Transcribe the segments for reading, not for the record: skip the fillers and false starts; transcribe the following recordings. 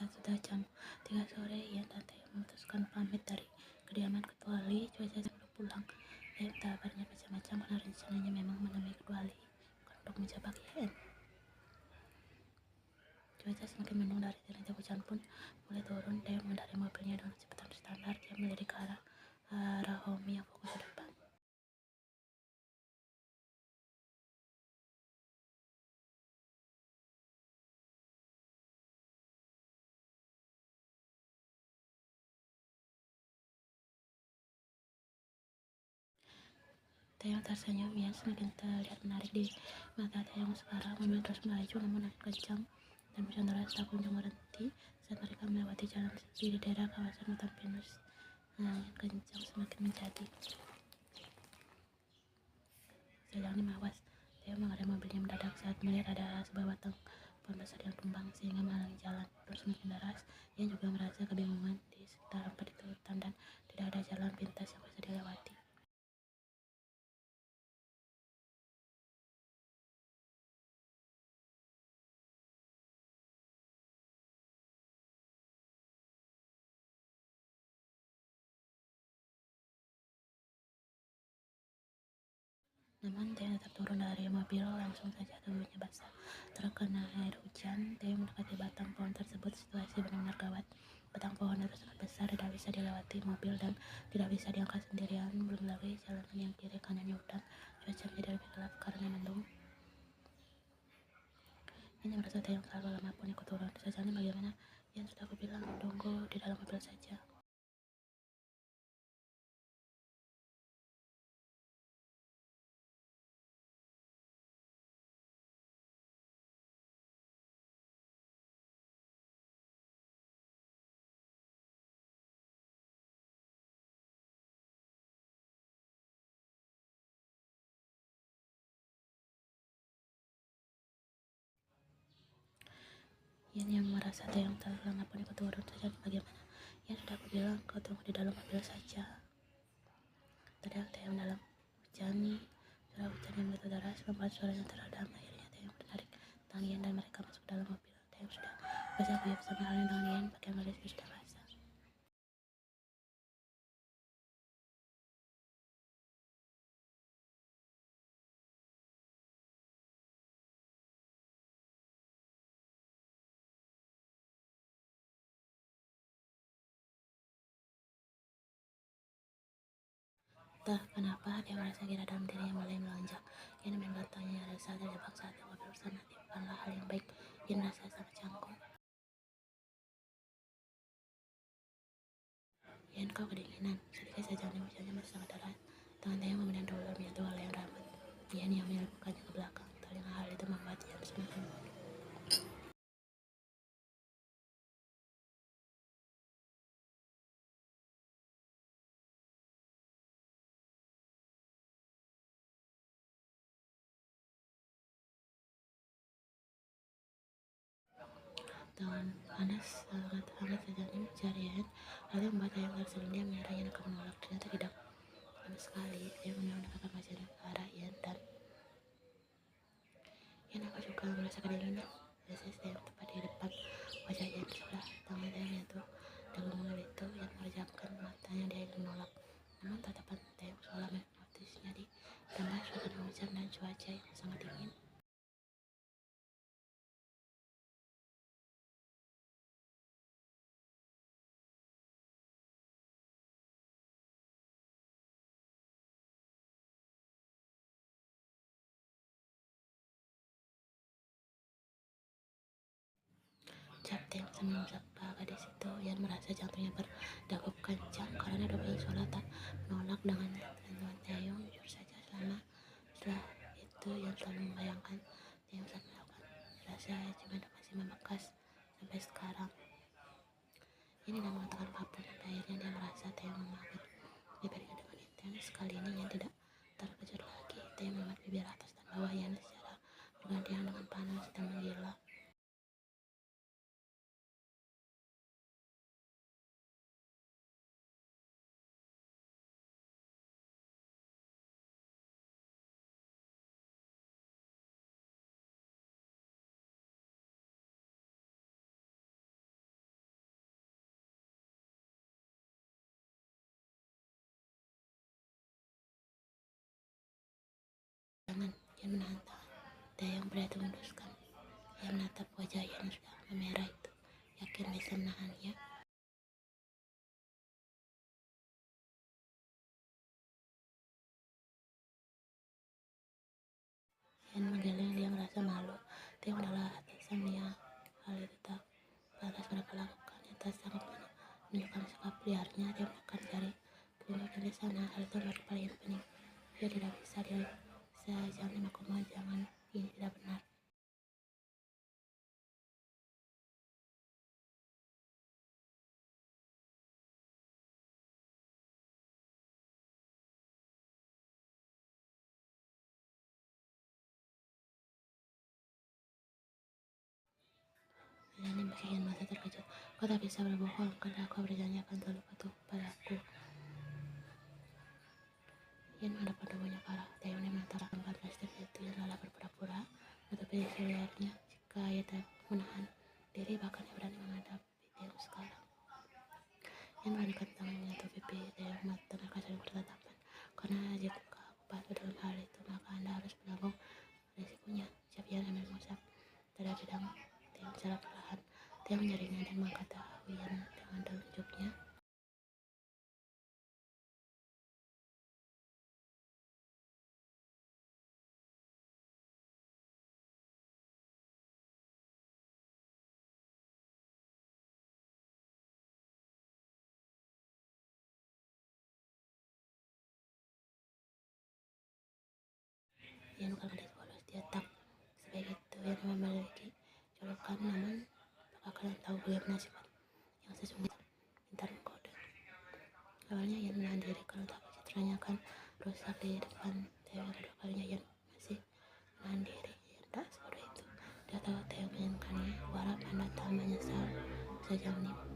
Saat sudah jam 3 sore, Ian dan Taeyong memutuskan pamit dari kediaman Ketua Lee. Cuaca sebelum pulang, Taeyong tak bermacam-macam karena rencananya memang menemui Ketua Lee untuk menjebak Ian. Cuaca semakin mendung, dari rintik hujan pun mulai turun. Taeyong mengendarai mobilnya dengan kecepatan standar. Dia melirik ke arah Homi yang fokus ke depan. Taeyong tersenyum. Ian semakin terlihat menarik di mata Taeyong sekarang. Mobil terus melaju, namun angin kencang dan hujan deras tak kunjung berhenti. Saat mereka melewati jalan sepi di daerah kawasan hutan pinus, angin kencang semakin menjadi. Sejauh mawas, Taeyong mengerem mobilnya mendadak saat melihat ada sebuah batang pohon besar yang tumbang sehingga menghalangi jalan. Terus semakin deras, Ian juga merasa kebingungan. Di sekitar tempat itu hutan dan tidak ada jalan pintas yang bisa dilewati. Namun Taeyong tetap turun dari mobil. Langsung saja tubuhnya basah terkena air hujan. Taeyong mendekati batang pohon tersebut. Situasi benar-benar gawat. Batang pohon itu sangat besar, tidak bisa dilewati mobil dan tidak bisa diangkat sendirian. Belum lagi jalan yang kiri kanannya hutan. Cuaca menjadi lebih gelap karena mendung. Ini merasa Taeyong terlalu lama pun ikut turun. Sejauh bagaimana? Yang sudah aku bilang, tunggu di dalam mobil saja. Yang merasa Taeyong terlalu lama pun ikut turun. Sejauh bagaimana? Yang sudah aku bilang, kau tunggu di dalam mobil saja. Teriak Taeyong dalam hujan. Suara hujan yang begitu deras membuat suaranya teredam. Akhirnya Taeyong menarik tangan Ian dan mereka masuk ke dalam mobil. Taeyong sudah basah kuyup sama halnya dengan Ian. Pakaian garisnya sudah basah. Entah kenapa dia merasa kira dalam dirinya mulai melonjak. Ian mendengar tanya rasa terjebak saat di mobil bersama dia. Bukanlah hal yang baik. Ian merasa sangat canggung. Ian, kau kedinginan. Sedikit saja hujannya masih sangat deras. Tangan Taeyong kemudian dulu menyentuh helai rambut Ian yang menyelupkannya ke belakang. Telinga hal itu membuat Ian semakin. Tangan panas sangat hangat sejauhnya mencari Ian. Hal yang membuat Taeyong tersenyum. Dia mengira Ian akan menolak. Ternyata tidak sama sekali. Dia mendekatkan wajahnya ke arah Ian dan Ian, aku juga merasa kedinginan. Desis Taeyong tepat di depan wajah Ian. Sebelah tangan Taeyong menyentuh dagu mungil itu. Ian mengerjapkan matanya. Dia ingin menolak, namun tatapan Taeyong seolah menghipnotisnya. Ditambah suasana hujan dan cuaca yang sangat dingin. Ucap Taeyong sambil mengusap gadis itu. Ian merasa jantungnya berdegup kencang karena doa sholat tak menolak dengan sentuhan Taeyong. Jujur saja, setelah itu Ian selalu membayangkan Taeyong saat melakukan. Rasa ciuman masih membekas sampai sekarang. Ini tidak mengatakan apapun. Sampai akhirnya dia merasa Taeyong memabuk bibirnya dengan intens. Kali ini Ian tidak terkejut lagi. Taeyong memegat bibir atas dan bawah Ian secara bergantian dengan panas dan menggila. menahan tangan Taeyong berat mengunduskan. Ia menatap wajah Yan yang sudah memerah itu, yakin bisa menahannya. Yan menggeleng, dia merasa malu. Taeyong adalah atasannya. Hal itu tak pantas mereka lakukan. Yang tak sanggup menunjukkan sikap liarnya, dia menekan jari telunjuknya di sana. Hal itu baru paling penting. Dia tidak bisa, jangan aku mohon, jangan, ini tidak benar. Ini bikin masa terkejut. Kau tak bisa berbohong, karena aku berjanji akan selalu patuh padaku. Yan menghadapkan tubuhnya ke arah Taeyong dan menantang 14 detik itu. Yan lelah berpura-pura menutupi liarnya. Jika ia tak menahan diri, bahkan ia berani menghadapi Taeyong sekarang. Yan melarikan tangannya atau pipi Taeyong, mata mereka saling bertatapan. Karena jika aku patuh dalam hal itu, maka Anda harus menanggung resikonya. Siap. Yan ambil mengusap dada bidang Taeyong secara perlahan. Taeyong menjaringnya dan mengangkat dahi Yan dengan telunjuknya. Yan bukan gadis polos, dia tak sebegitu. Yan memiliki julukan, namun apakah kalian tahu bagaimana sifat yang sesungguhnya? Pintar mengkode. Awalnya Yan menahan diri kalau takut citranya akan rusak di depan Taeyong. Kedua kalinya Yan masih menahan diri. Yan tak sebodoh itu. Dia tahu Taeyong menginginkannya. Kuharap Anda tak menyesal sejam ini.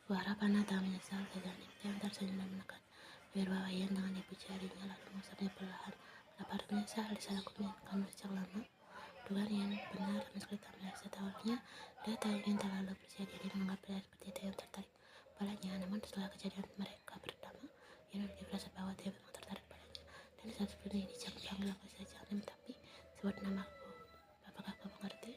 Kuharap Anda tak menyesal sejam ini. Taeyong tersenyum dan menekan bibir bawah Yan dengan ibu jarinya, lalu mengusapnya perlahan. Kenapa harus menyesal? Di saat aku menginginkanmu sejak lama. Dugaan Yan benar, sama sekali tak merasa. Awalnya dia tak ingin terlalu percaya diri menganggap pria seperti Taeyong tertarik padanya. Namun setelah kejadian mereka pertama, Yan memiliki perasaan bahwa Taeyong memang tertarik padanya. Dan di saat seperti ini, jangan panggil aku saja Nim, tapi sebut namaku. Apakah kamu mengerti?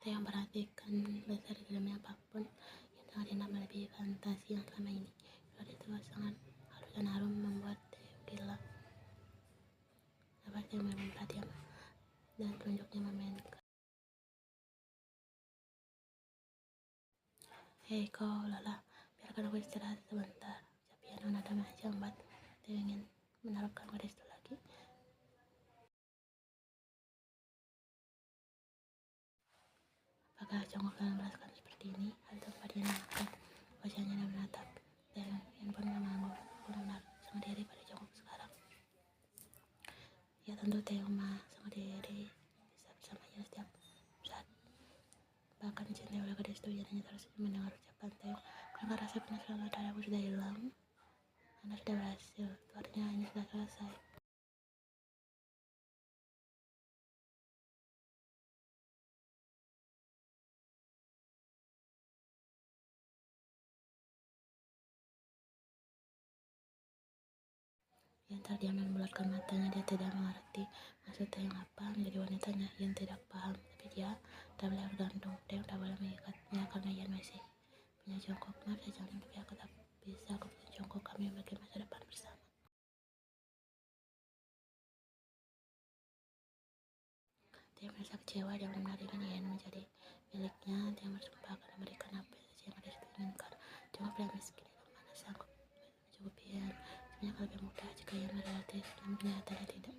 Taeyong perhatikan besar di dalamnya apapun yang sangat indah melebihi fantasi yang selama ini. Suara itu sangat halus dan harum membuat Taeyong gila. Dapat Taeyong memperhatikan dan telunjuknya memainkan. Hei kau lelah, biarkan aku istirahat sebentar. Ucap Yan dengan nada manja membuat Taeyong ingin menaruhkan gadis itu lagi. Apakah congkak kalian merasakan seperti ini? Hal tempat Yan mengangkat wajahnya dan menatap Taeyong. Yan pun mengangguk benar sang diri pada congkak sekarang. Ya tentu Taeyong sang diri bisa bersamanya setiap saat. Bahkan dicintai oleh gadis itu, Yan hanya tersenyum mendengar ucapan Taeyong. Karena rasa penasaran terhadapku sudah hilang. Anda sudah berhasil, itu artinya ini sudah selesai. Ian terdiam dan membulatkan matanya. Dia tidak mengerti maksud Taeyong apa menjadi wanitanya. Ian tidak paham, tapi dia tak boleh bergantung. Taeyong tak boleh mengikatnya karena Ian masih punya Jungkook. Maaf ya jangan, tapi aku tak bisa. Aku punya Jungkook, kami memiliki masa depan bersama. Dia merasa kecewa. Dia menarik Ian menjadi miliknya. Dia bersumpah akan memberikan apa saja yang dia inginkan. Jungkook pria miskin itu mana sanggup mencukupi Ian. Sebenarnya lebih mudah jika Ian merealistis, namun kenyataannya tidak.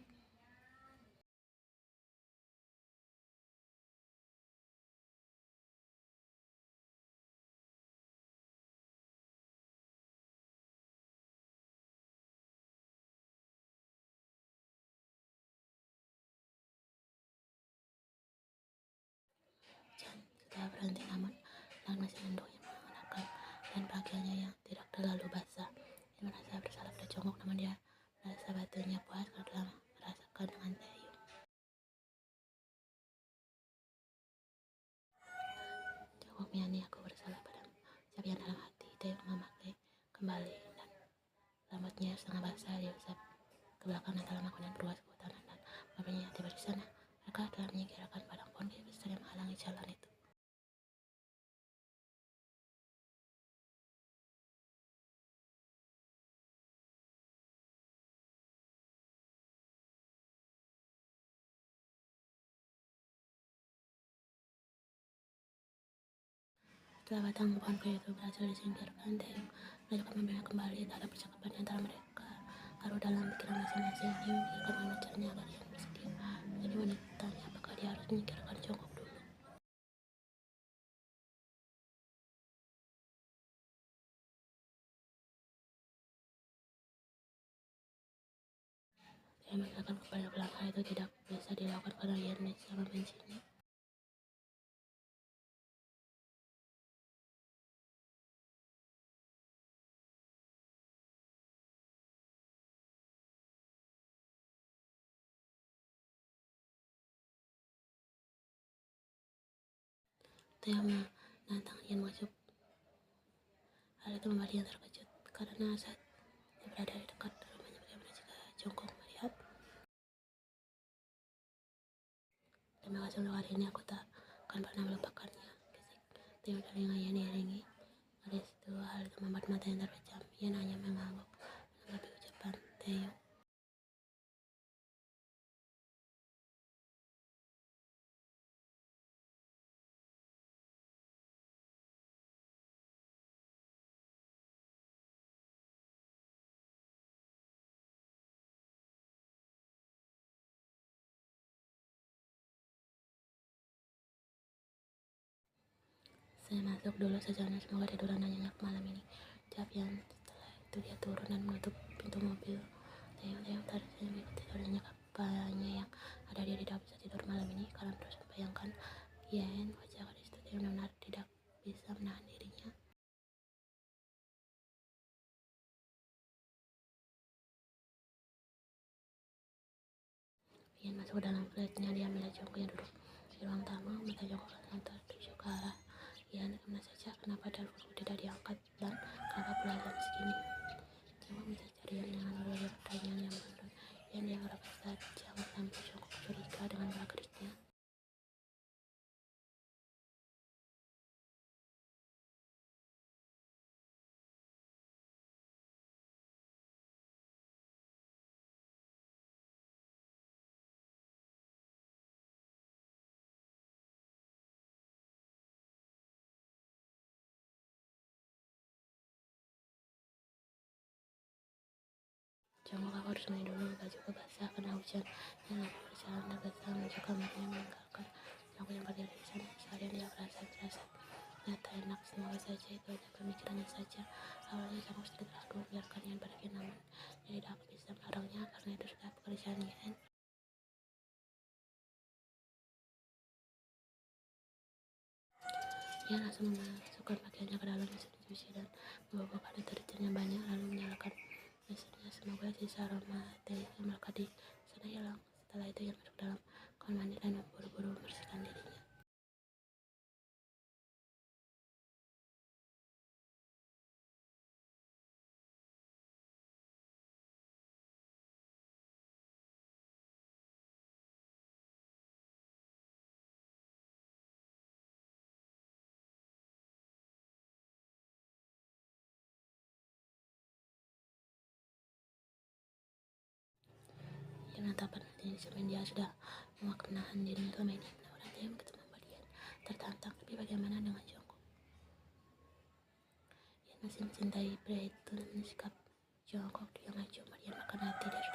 Jan sudah berhenti, namun dan masih mendung yang mengenakan dan pakaiannya yang tidak terlalu basah. Dia merasa bersalah pada Jongkok, namun dia merasa batinnya puas karena telah merasakan dengan Taeyong. Jongkok Miani, aku bersalah padamu. Ucap yang dalam hati. Taeyong memakai kembali dan rambutnya setengah basah. Dia usap ke belakang dan telah melakukan perluas kehutanan dan mobilnya tiba di sana. Mereka telah menyingkirkan padang pohon besar yang menghalangi jalan itu. Setelah batang pohon kayu itu berhasil disingkirkan, Taeyong melanjutkan mobilnya kembali. Tak ada percakapan di antara mereka. Karena dalam pikiran masing-masing, dia memikirkan mengejarnya agar Ian bersedia menjadi wanitanya. Apakah dia harus menyingkirkan Jungkook dulu? Dia mengatakan kepada belakang itu tidak bisa dilakukan karena Ian bisa membencinya. Taeyong menantang Ian masuk. Hal itu membuat Ian terkejut karena saat dia berada di dekat rumahnya, bagaimana jika Jungkook melihat? Terima kasih untuk hari ini, aku tak akan pernah melupakannya. Bisik Taeyong telinga Ian diiringi garis itu. Hal itu membuat matanya terpejam. Ian hanya mengangguk menanggapi ucapan Taeyong. Saya masuk dulu saja, semoga tiduran dan nyenyak malam ini, ucap Ian. Setelah itu dia turun dan menutup pintu mobil. Taeyong tersenyum mengikuti tidurnya. Apanya yang ada dia tidak bisa tidur malam ini karena terus membayangkan Ian. Wajah gadis itu Taeyong benar tidak bisa menahan dirinya. Ian masuk ke dalam flatnya. Dia melihat Jungkook yang duduk di ruang tamu. Mata Jungkook langsung tertuju ke arah Ian. Kemana saja? Kenapa teleponku tidak diangkat? Dan kenapa pula jam segini? Jungkook bisa cari Ian dengan berbagai pertanyaan yang menurut Ian dianggap saja sampai Jungkook curiga dengan gerak geriknya. Jungkook, aku harus mandi dulu, bajuku basah karena hujan. Ian lalu berjalan tergesa menuju kamarnya meninggalkan Jungkook yang berdiri di sana. Seharian dia merasa firasat nyata enak. Semoga saja itu hanya pemikirannya saja. Awalnya Jungkook sedikit ragu membiarkan Ian pergi, namun dia tidak bisa melarangnya karena itu sudah pekerjaan Ian. Ian langsung memasukkan pakaiannya ke dalam mesin cuci dan membobokkan deterjen yang banyak, lalu menyalakan mesinnya. Semoga sisa aroma teh yang melekat di sana hilang. Setelah itu Ian masuk dalam kamar mandi dan buru-buru membersihkan dirinya. penetapan hatinya sama dia sudah memaknakan diri selama ini. Namun Taeyong tetap membuat Ian tertantang. Tapi bagaimana dengan Jungkook? Ian masih mencintai pria itu, namun sikap Jungkook yang acuh Marian makan hati. Dia sudah